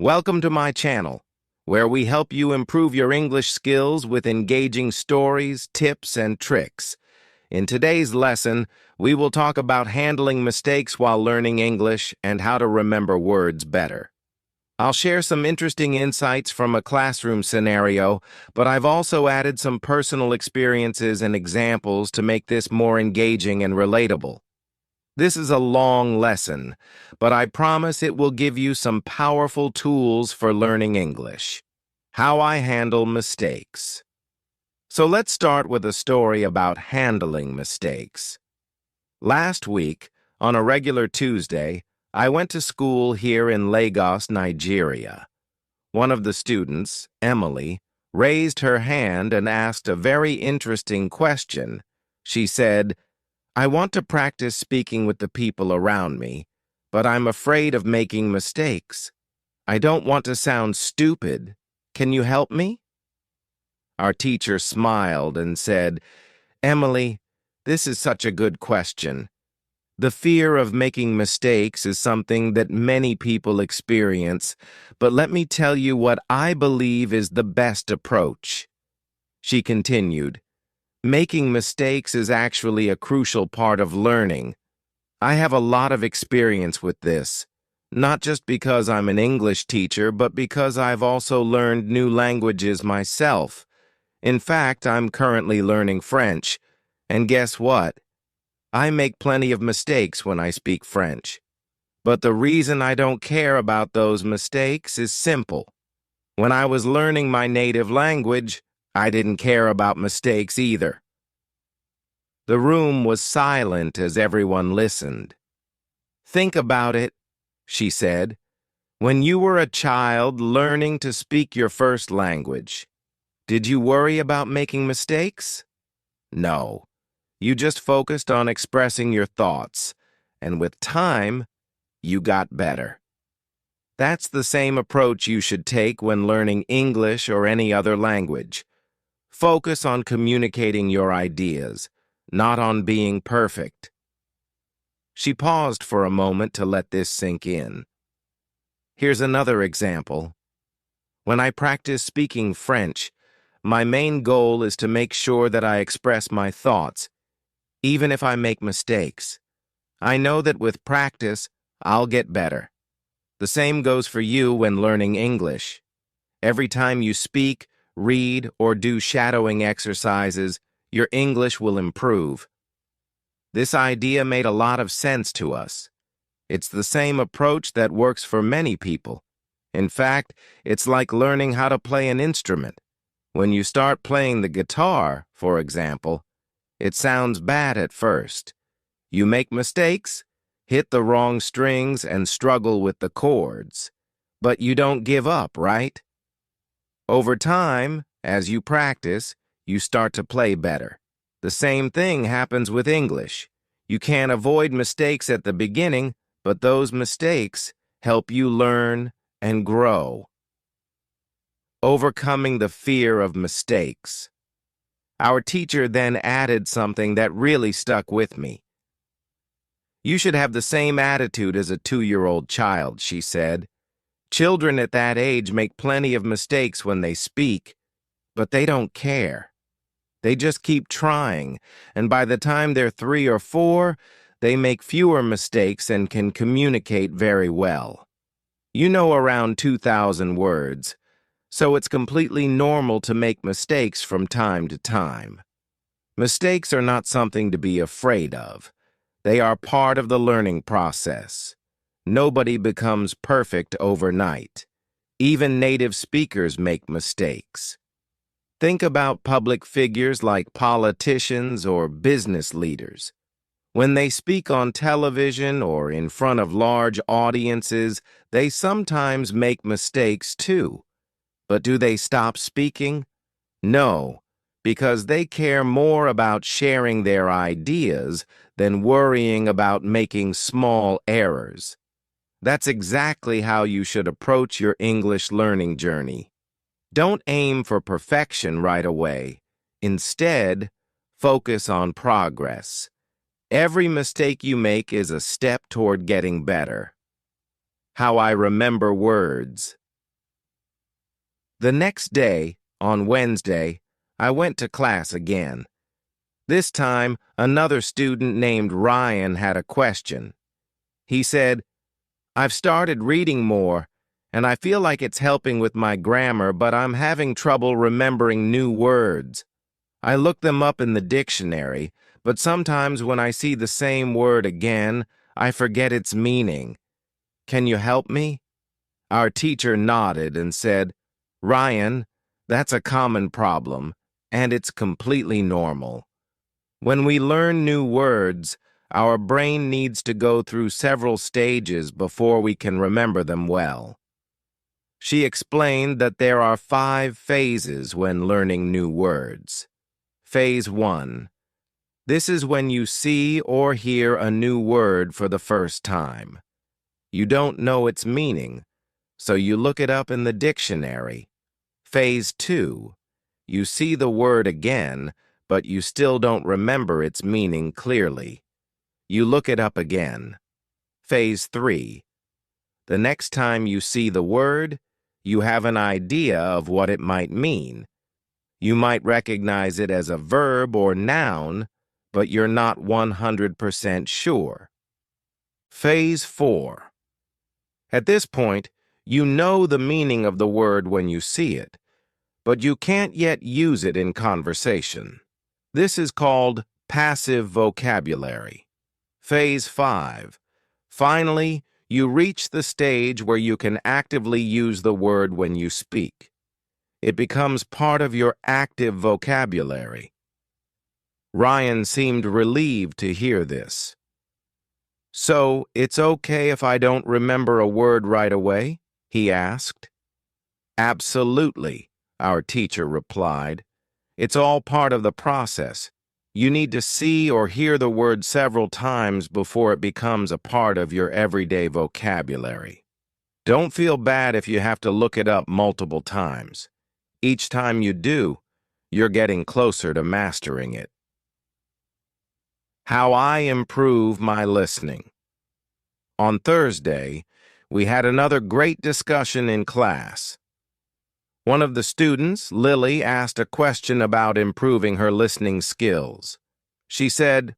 Welcome to my channel, where we help you improve your English skills with engaging stories, tips, and tricks. In today's lesson, we will talk about handling mistakes while learning English and how to remember words better. I'll share some interesting insights from a classroom scenario, but I've also added some personal experiences and examples to make this more engaging and relatable. This is a long lesson, but I promise it will give you some powerful tools for learning English. How I handle mistakes. So let's start with a story about handling mistakes. Last week, on a regular Tuesday, I went to school here in Lagos, Nigeria. One of the students, Emily, raised her hand and asked a very interesting question. She said, "I want to practice speaking with the people around me, but I'm afraid of making mistakes. I don't want to sound stupid. Can you help me?" Our teacher smiled and said, "Emily, this is such a good question. The fear of making mistakes is something that many people experience, but let me tell you what I believe is the best approach." She continued, "Making mistakes is actually a crucial part of learning. I have a lot of experience with this, not just because I'm an English teacher, but because I've also learned new languages myself. In fact, I'm currently learning French, and guess what? I make plenty of mistakes when I speak French. But the reason I don't care about those mistakes is simple. When I was learning my native language, I didn't care about mistakes either." The room was silent as everyone listened. "Think about it," she said. "When you were a child learning to speak your first language, did you worry about making mistakes? No. You just focused on expressing your thoughts, and with time, you got better. That's the same approach you should take when learning English or any other language. Focus on communicating your ideas, not on being perfect." She paused for a moment to let this sink in. Here's another example. When I practice speaking French, my main goal is to make sure that I express my thoughts, even if I make mistakes. I know that with practice, I'll get better. The same goes for you when learning English. Every time you speak, read, or do shadowing exercises, your English will improve. This idea made a lot of sense to us. It's the same approach that works for many people. In fact, it's like learning how to play an instrument. When you start playing the guitar, for example, it sounds bad at first. You make mistakes, hit the wrong strings, and struggle with the chords. But you don't give up, right? Over time, as you practice, you start to play better. The same thing happens with English. You can't avoid mistakes at the beginning, but those mistakes help you learn and grow. Overcoming the fear of mistakes. Our teacher then added something that really stuck with me. "You should have the same attitude as a 2-year-old child," she said. "Children at that age make plenty of mistakes when they speak, but they don't care. They just keep trying, and by the time they're 3 or 4, they make fewer mistakes and can communicate very well. You know around 2,000 words, so it's completely normal to make mistakes from time to time. Mistakes are not something to be afraid of. They are part of the learning process. Nobody becomes perfect overnight. Even native speakers make mistakes. Think about public figures like politicians or business leaders. When they speak on television or in front of large audiences, they sometimes make mistakes too. But do they stop speaking? No, because they care more about sharing their ideas than worrying about making small errors. That's exactly how you should approach your English learning journey. Don't aim for perfection right away. Instead, focus on progress. Every mistake you make is a step toward getting better. How I remember words. The next day, on Wednesday, I went to class again. This time, another student named Ryan had a question. He said, "I've started reading more, and I feel like it's helping with my grammar, but I'm having trouble remembering new words. I look them up in the dictionary, but sometimes when I see the same word again, I forget its meaning. Can you help me?" Our teacher nodded and said, "Ryan, that's a common problem, and it's completely normal. When we learn new words, our brain needs to go through several stages before we can remember them well." She explained that there are 5 phases when learning new words. Phase 1. This is when you see or hear a new word for the first time. You don't know its meaning, so you look it up in the dictionary. Phase 2. You see the word again, but you still don't remember its meaning clearly. You look it up again. Phase 3. The next time you see the word, you have an idea of what it might mean. You might recognize it as a verb or noun, but you're not 100% sure. Phase 4. At this point, you know the meaning of the word when you see it, but you can't yet use it in conversation. This is called passive vocabulary. Phase 5. Finally, you reach the stage where you can actively use the word when you speak. It becomes part of your active vocabulary. Ryan seemed relieved to hear this. "So, it's okay if I don't remember a word right away?" he asked. "Absolutely," our teacher replied. "It's all part of the process. You need to see or hear the word several times before it becomes a part of your everyday vocabulary. Don't feel bad if you have to look it up multiple times. Each time you do, you're getting closer to mastering it." How I improve my listening. On Thursday, we had another great discussion in class. One of the students, Lily, asked a question about improving her listening skills. She said,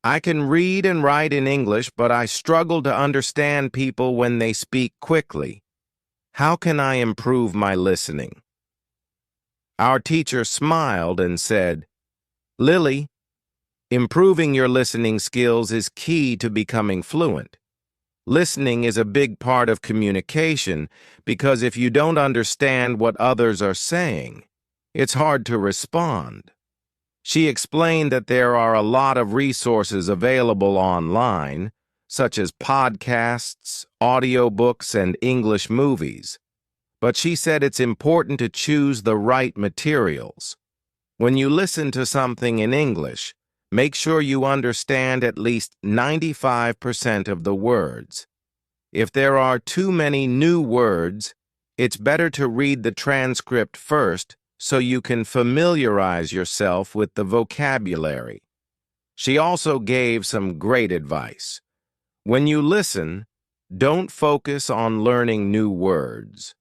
"I can read and write in English, but I struggle to understand people when they speak quickly. How can I improve my listening?" Our teacher smiled and said, "Lily, improving your listening skills is key to becoming fluent. Listening is a big part of communication because if you don't understand what others are saying, it's hard to respond." She explained that there are a lot of resources available online, such as podcasts, audiobooks, and English movies. But she said it's important to choose the right materials. When you listen to something in English, make sure you understand at least 95% of the words. If there are too many new words, it's better to read the transcript first so you can familiarize yourself with the vocabulary. She also gave some great advice. When you listen, don't focus on learning new words.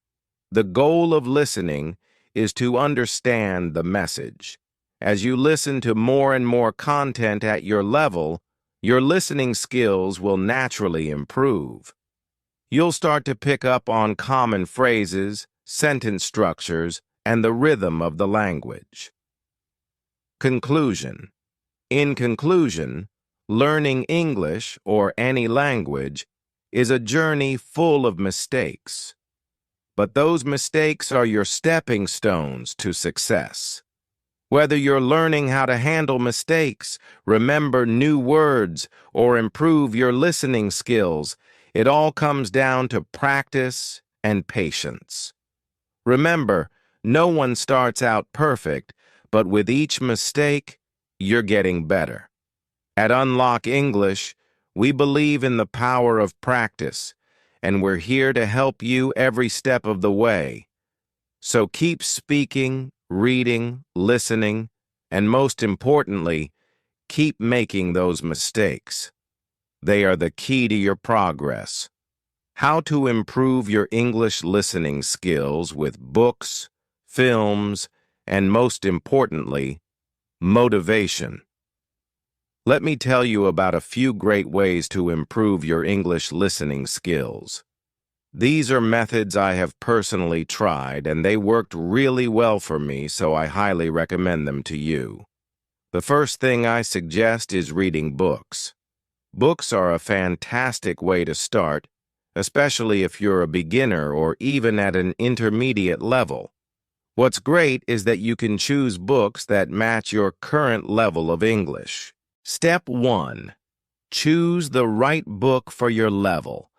The goal of listening is to understand the message. As you listen to more and more content at your level, your listening skills will naturally improve. You'll start to pick up on common phrases, sentence structures, and the rhythm of the language. Conclusion. In conclusion, learning English or any language is a journey full of mistakes. But those mistakes are your stepping stones to success. Whether you're learning how to handle mistakes, remember new words, or improve your listening skills, it all comes down to practice and patience. Remember, no one starts out perfect, but with each mistake, you're getting better. At Unlock English, we believe in the power of practice, and we're here to help you every step of the way. So keep speaking, reading, listening, and most importantly, keep making those mistakes. They are the key to your progress. How to improve your English listening skills with books, films, and most importantly, motivation. Let me tell you about a few great ways to improve your English listening skills. These are methods I have personally tried, and they worked really well for me, so I highly recommend them to you. The first thing I suggest is reading books. Books are a fantastic way to start, especially if you're a beginner or even at an intermediate level. What's great is that you can choose books that match your current level of English. Step 1. Choose the right book for your level.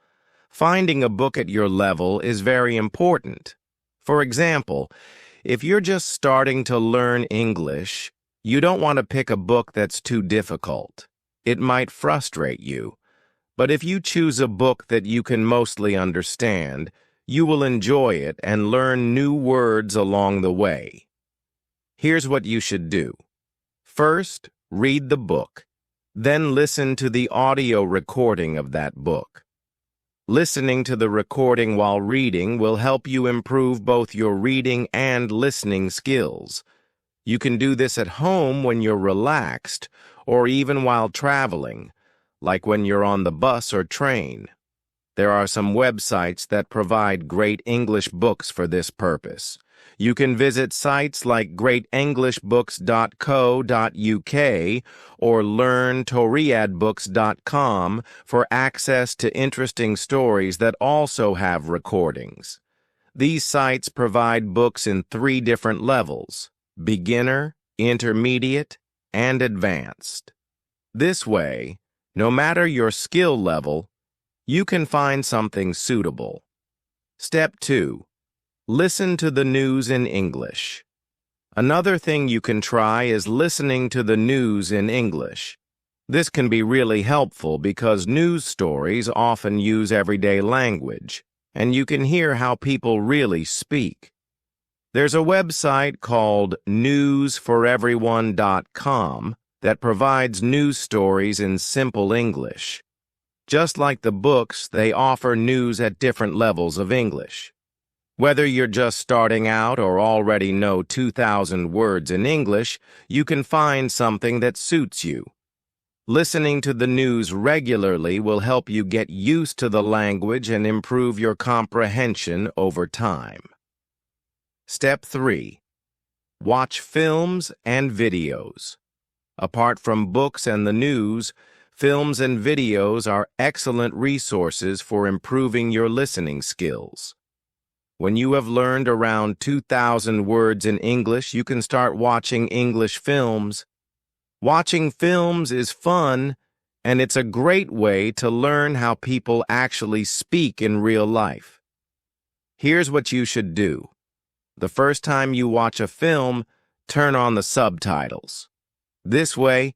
Finding a book at your level is very important. For example, if you're just starting to learn English, you don't want to pick a book that's too difficult. It might frustrate you. But if you choose a book that you can mostly understand, you will enjoy it and learn new words along the way. Here's what you should do. First, read the book. Then listen to the audio recording of that book. Listening to the recording while reading will help you improve both your reading and listening skills. You can do this at home when you're relaxed, or even while traveling, like when you're on the bus or train. There are some websites that provide great English books for this purpose. You can visit sites like greatenglishbooks.co.uk or learntoriadbooks.com for access to interesting stories that also have recordings. These sites provide books in 3 different levels: beginner, intermediate, and advanced. This way, no matter your skill level, you can find something suitable. Step 2. Listen to the news in English. Another thing you can try is listening to the news in English. This can be really helpful because news stories often use everyday language, and you can hear how people really speak. There's a website called newsforeveryone.com that provides news stories in simple English. Just like the books, they offer news at different levels of English. Whether you're just starting out or already know 2,000 words in English, you can find something that suits you. Listening to the news regularly will help you get used to the language and improve your comprehension over time. Step 3. Watch films and videos. Apart from books and the news, films and videos are excellent resources for improving your listening skills. When you have learned around 2,000 words in English, you can start watching English films. Watching films is fun, and it's a great way to learn how people actually speak in real life. Here's what you should do. The first time you watch a film, turn on the subtitles. This way,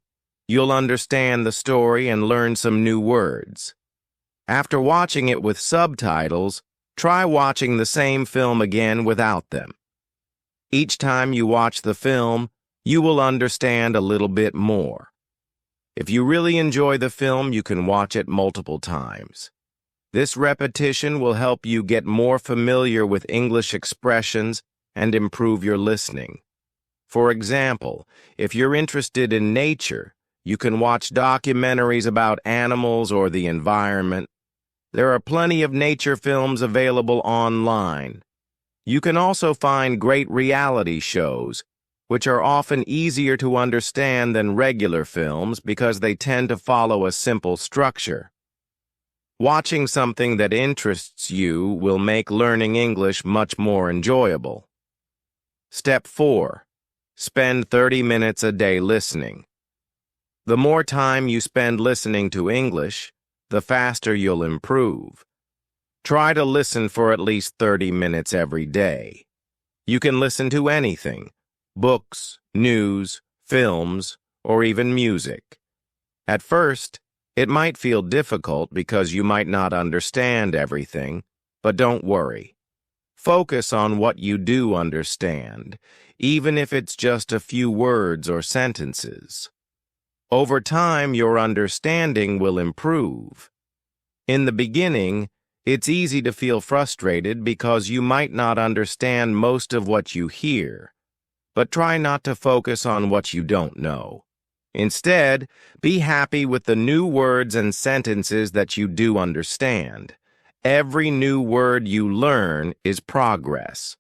you'll understand the story and learn some new words. After watching it with subtitles, try watching the same film again without them. Each time you watch the film, you will understand a little bit more. If you really enjoy the film, you can watch it multiple times. This repetition will help you get more familiar with English expressions and improve your listening. For example, if you're interested in nature, you can watch documentaries about animals or the environment. There are plenty of nature films available online. You can also find great reality shows, which are often easier to understand than regular films because they tend to follow a simple structure. Watching something that interests you will make learning English much more enjoyable. Step 4. Spend 30 minutes a day listening. The more time you spend listening to English, the faster you'll improve. Try to listen for at least 30 minutes every day. You can listen to anything: books, news, films, or even music. At first, it might feel difficult because you might not understand everything, but don't worry. Focus on what you do understand, even if it's just a few words or sentences. Over time, your understanding will improve. In the beginning, It's easy to feel frustrated because you might not understand most of what you hear, but try not to focus on what you don't know. Instead, be happy with the new words and sentences that you do understand. Every new word you learn is progress.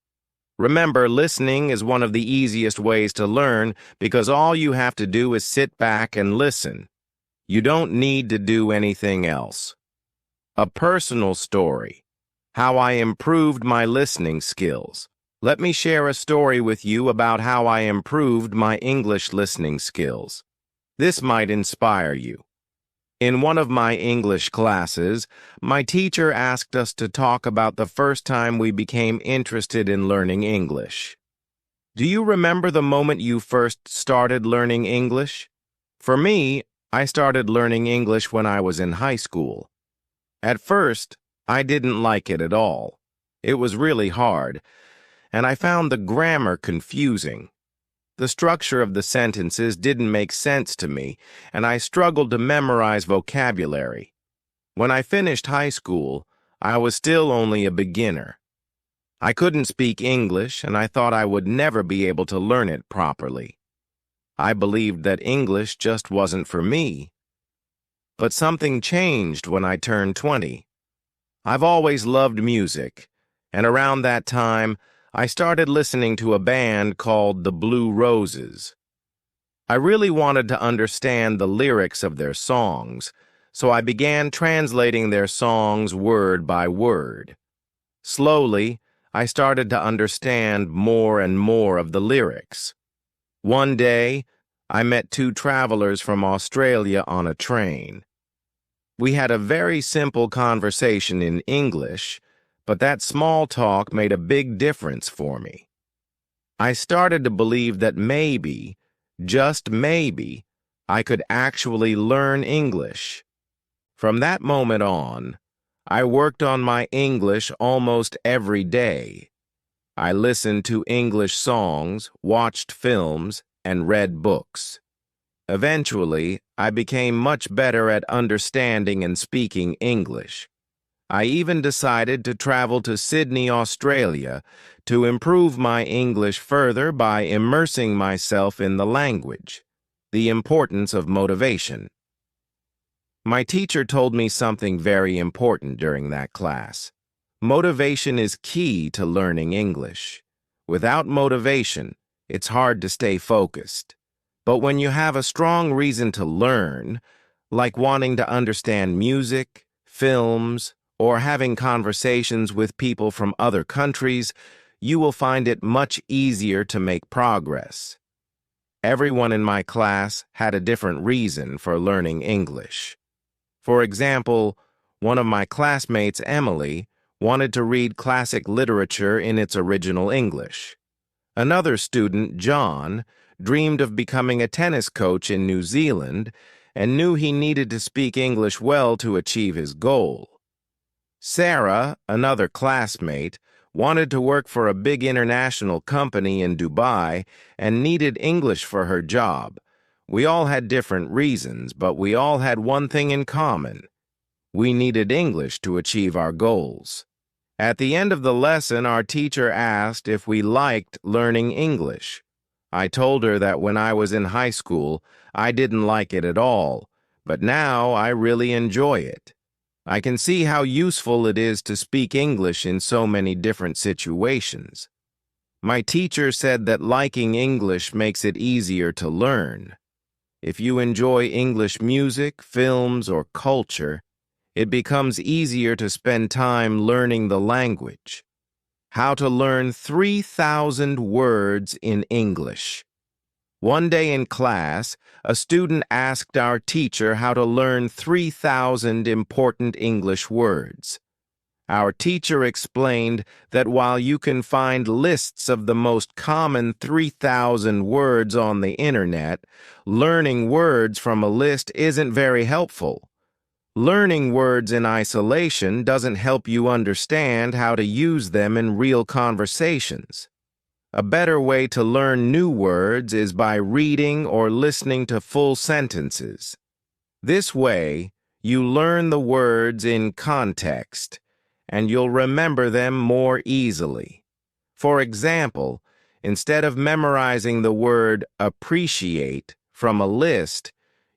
Remember, listening is one of the easiest ways to learn because all you have to do is sit back and listen. You don't need to do anything else. A personal story. How I improved my listening skills. Let me share a story with you about how I improved my English listening skills. This might inspire you. In one of my English classes, my teacher asked us to talk about the first time we became interested in learning English. Do you remember the moment you first started learning English? For me, I started learning English when I was in high school. At first, I didn't like it at all. It was really hard, and I found the grammar confusing. The structure of the sentences didn't make sense to me, and I struggled to memorize vocabulary. When I finished high school, I was still only a beginner. I couldn't speak English, and I thought I would never be able to learn it properly. I believed that English just wasn't for me. But something changed when I turned 20. I've always loved music, and around that time, I started listening to a band called the Blue Roses. I really wanted to understand the lyrics of their songs, so I began translating their songs word by word. Slowly, I started to understand more and more of the lyrics. One day, I met two travelers from Australia on a train. We had a very simple conversation in English, but that small talk made a big difference for me. I started to believe that maybe, just maybe, I could actually learn English. From that moment on, I worked on my English almost every day. I listened to English songs, watched films, and read books. Eventually, I became much better at understanding and speaking English. I even decided to travel to Sydney, Australia, to improve my English further by immersing myself in the language. The importance of motivation. My teacher told me something very important during that class. Motivation is key to learning English. Without motivation, it's hard to stay focused. But when you have a strong reason to learn, like wanting to understand music, films, or having conversations with people from other countries, you will find it much easier to make progress. Everyone in my class had a different reason for learning English. For example, one of my classmates, Emily, wanted to read classic literature in its original English. Another student, John, dreamed of becoming a tennis coach in New Zealand and knew he needed to speak English well to achieve his goal. Sarah, another classmate, wanted to work for a big international company in Dubai and needed English for her job. We all had different reasons, but we all had one thing in common. We needed English to achieve our goals. At the end of the lesson, our teacher asked if we liked learning English. I told her that when I was in high school, I didn't like it at all, but now I really enjoy it. I can see how useful it is to speak English in so many different situations. My teacher said that liking English makes it easier to learn. If you enjoy English music, films, or culture, it becomes easier to spend time learning the language. How to learn 3,000 words in English. One day in class, a student asked our teacher how to learn 3,000 important English words. Our teacher explained that while you can find lists of the most common 3,000 words on the internet, learning words from a list isn't very helpful. Learning words in isolation doesn't help you understand how to use them in real conversations. A better way to learn new words is by reading or listening to full sentences. This way, you learn the words in context, and you'll remember them more easily. For example, instead of memorizing the word appreciate from a list,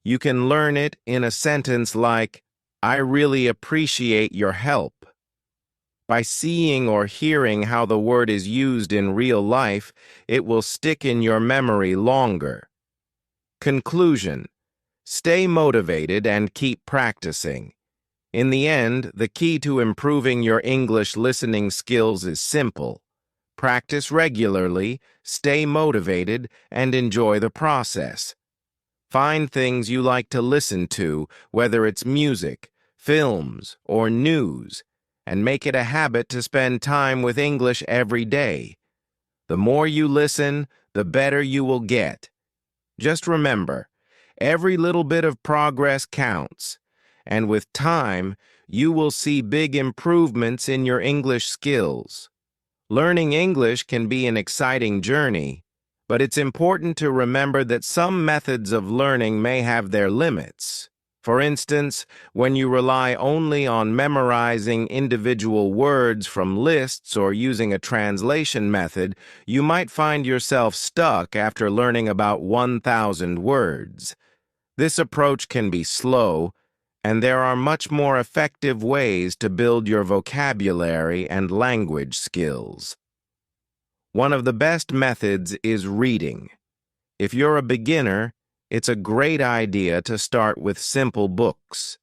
you can learn it in a sentence like, "I really appreciate your help." By seeing or hearing how the word is used in real life, it will stick in your memory longer. Conclusion: stay motivated and keep practicing. In the end, the key to improving your English listening skills is simple. Practice regularly, stay motivated, and enjoy the process. Find things you like to listen to, whether it's music, films, or news, and make it a habit to spend time with English every day. The more you listen, the better you will get. Just remember, every little bit of progress counts, and with time, you will see big improvements in your English skills. Learning English can be an exciting journey, but it's important to remember that some methods of learning may have their limits. For instance, when you rely only on memorizing individual words from lists or using a translation method, you might find yourself stuck after learning about 1,000 words. This approach can be slow, and there are much more effective ways to build your vocabulary and language skills. One of the best methods is reading. If you're a beginner, it's a great idea to start with simple books.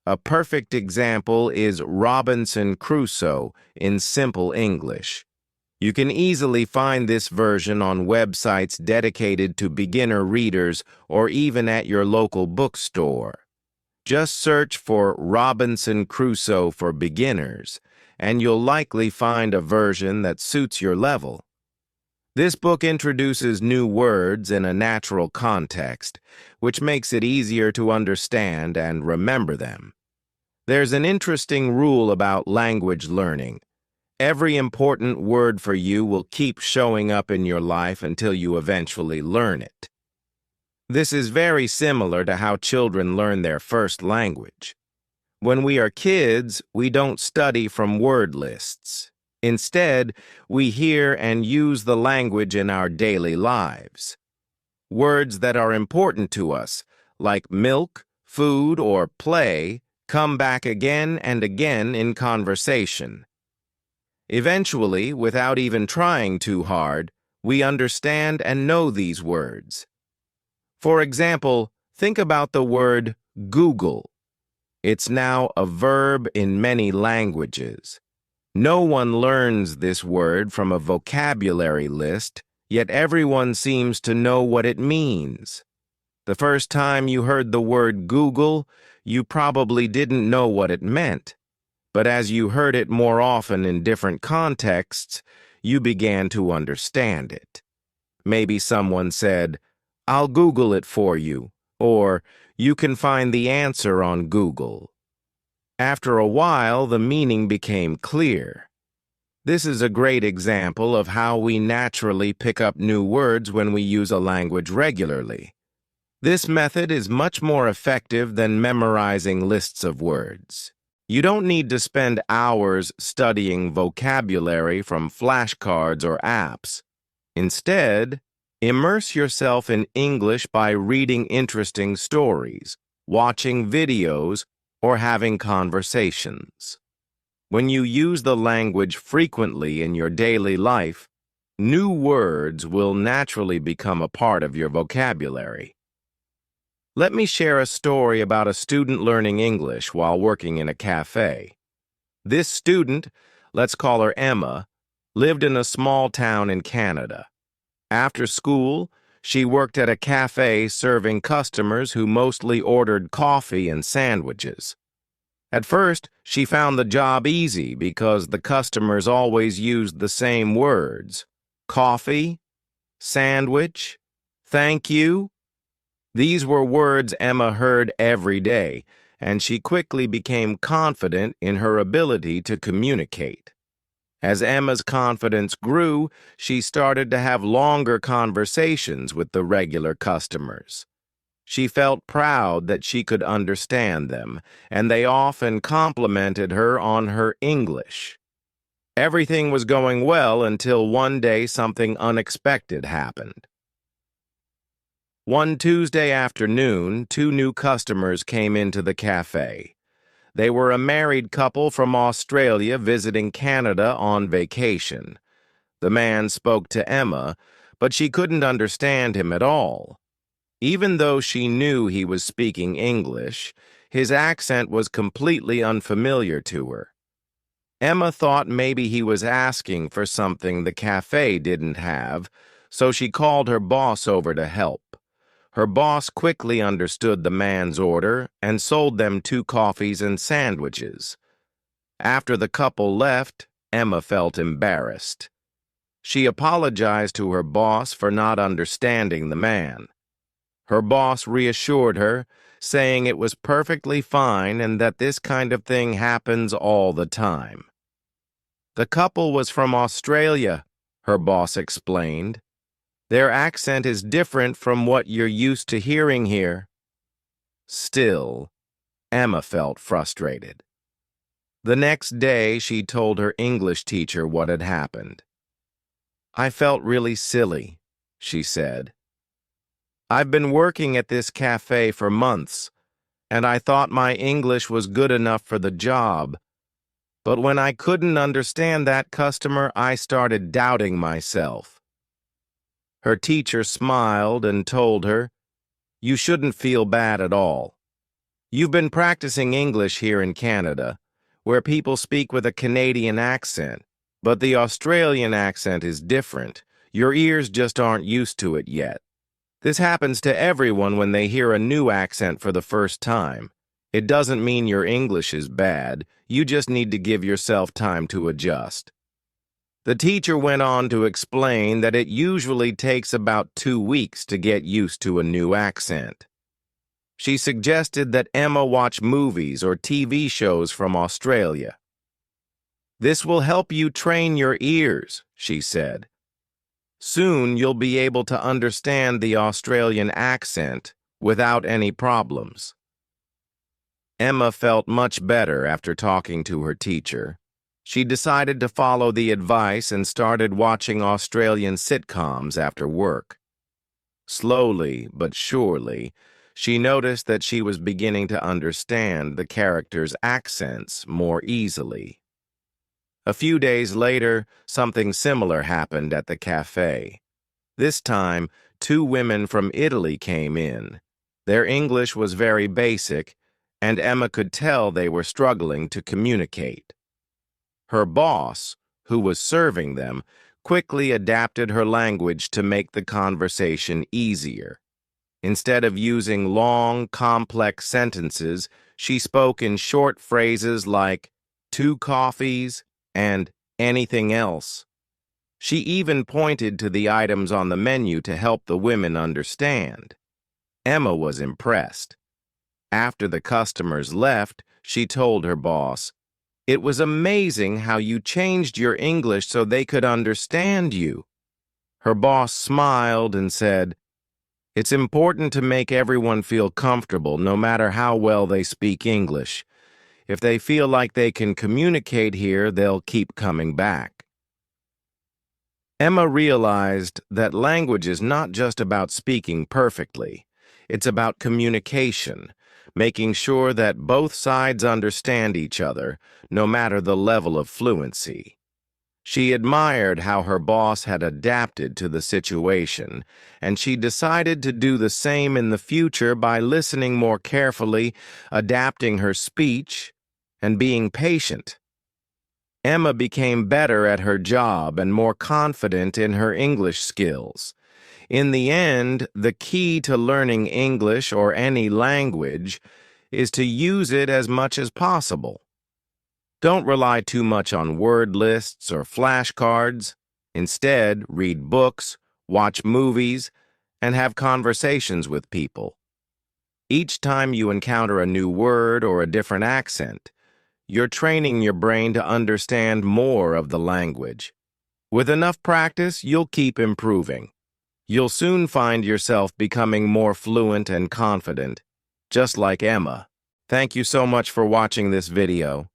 A perfect example is Robinson Crusoe in simple English. You can easily find this version on websites dedicated to beginner readers or even at your local bookstore. Just search for Robinson Crusoe for beginners, and you'll likely find a version that suits your level. This book introduces new words in a natural context, which makes it easier to understand and remember them. There's an interesting rule about language learning. Every important word for you will keep showing up in your life until you eventually learn it. This is very similar to how children learn their first language. When we are kids, we don't study from word lists. Instead, we hear and use the language in our daily lives. Words that are important to us, like milk, food, or play, come back again and again in conversation. Eventually, without even trying too hard, we understand and know these words. For example, think about the word Google. It's now a verb in many languages. No one learns this word from a vocabulary list, yet everyone seems to know what it means. The first time you heard the word Google, you probably didn't know what it meant. But as you heard it more often in different contexts, you began to understand it. Maybe someone said, "I'll Google it for you," or "You can find the answer on Google." After a while, the meaning became clear. This is a great example of how we naturally pick up new words when we use a language regularly. This method is much more effective than memorizing lists of words. You don't need to spend hours studying vocabulary from flashcards or apps. Instead, immerse yourself in English by reading interesting stories, watching videos, or having conversations. When you use the language frequently in your daily life, new words will naturally become a part of your vocabulary. Let me share a story about a student learning English while working in a cafe. This student, let's call her Emma, lived in a small town in Canada. After school, she worked at a cafe serving customers who mostly ordered coffee and sandwiches. At first, she found the job easy because the customers always used the same words: coffee, sandwich, thank you. These were words Emma heard every day, and she quickly became confident in her ability to communicate. As Emma's confidence grew, she started to have longer conversations with the regular customers. She felt proud that she could understand them, and they often complimented her on her English. Everything was going well until one day something unexpected happened. One Tuesday afternoon, two new customers came into the cafe. They were a married couple from Australia visiting Canada on vacation. The man spoke to Emma, but she couldn't understand him at all. Even though she knew he was speaking English, his accent was completely unfamiliar to her. Emma thought maybe he was asking for something the cafe didn't have, so she called her boss over to help. Her boss quickly understood the man's order and sold them 2 coffees and sandwiches. After the couple left, Emma felt embarrassed. She apologized to her boss for not understanding the man. Her boss reassured her, saying it was perfectly fine and that this kind of thing happens all the time. The couple was from Australia, her boss explained. Their accent is different from what you're used to hearing here. Still, Emma felt frustrated. The next day, she told her English teacher what had happened. "I felt really silly," she said. "I've been working at this cafe for months, and I thought my English was good enough for the job. But when I couldn't understand that customer, I started doubting myself." Her teacher smiled and told her, "You shouldn't feel bad at all. You've been practicing English here in Canada, where people speak with a Canadian accent, but the Australian accent is different. Your ears just aren't used to it yet. This happens to everyone when they hear a new accent for the first time. It doesn't mean your English is bad. You just need to give yourself time to adjust." The teacher went on to explain that it usually takes about 2 weeks to get used to a new accent. She suggested that Emma watch movies or TV shows from Australia. "This will help you train your ears," she said. "Soon you'll be able to understand the Australian accent without any problems." Emma felt much better after talking to her teacher. She decided to follow the advice and started watching Australian sitcoms after work. Slowly but surely, she noticed that she was beginning to understand the characters' accents more easily. A few days later, something similar happened at the cafe. This time, 2 women from Italy came in. Their English was very basic, and Emma could tell they were struggling to communicate. Her boss, who was serving them, quickly adapted her language to make the conversation easier. Instead of using long, complex sentences, she spoke in short phrases like 2 coffees and anything else. She even pointed to the items on the menu to help the women understand. Emma was impressed. After the customers left, she told her boss, "It was amazing how you changed your English so they could understand you." Her boss smiled and said, "It's important to make everyone feel comfortable no matter how well they speak English. If they feel like they can communicate here, they'll keep coming back." Emma realized that language is not just about speaking perfectly. It's about communication, making sure that both sides understand each other, no matter the level of fluency. She admired how her boss had adapted to the situation, and she decided to do the same in the future by listening more carefully, adapting her speech, and being patient. Emma became better at her job and more confident in her English skills. In the end, the key to learning English or any language is to use it as much as possible. Don't rely too much on word lists or flashcards. Instead, read books, watch movies, and have conversations with people. Each time you encounter a new word or a different accent, you're training your brain to understand more of the language. With enough practice, you'll keep improving. You'll soon find yourself becoming more fluent and confident, just like Emma. Thank you so much for watching this video.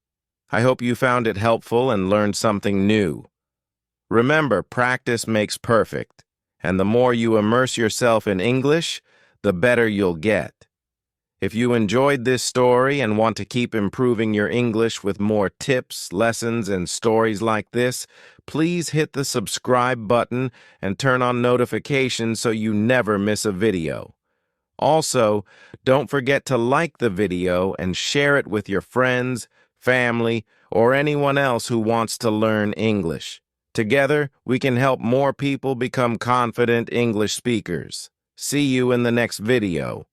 I hope you found it helpful and learned something new. Remember, practice makes perfect, and the more you immerse yourself in English, the better you'll get. If you enjoyed this story and want to keep improving your English with more tips, lessons, and stories like this, please hit the subscribe button and turn on notifications so you never miss a video. Also, don't forget to like the video and share it with your friends, family, or anyone else who wants to learn English. Together, we can help more people become confident English speakers. See you in the next video.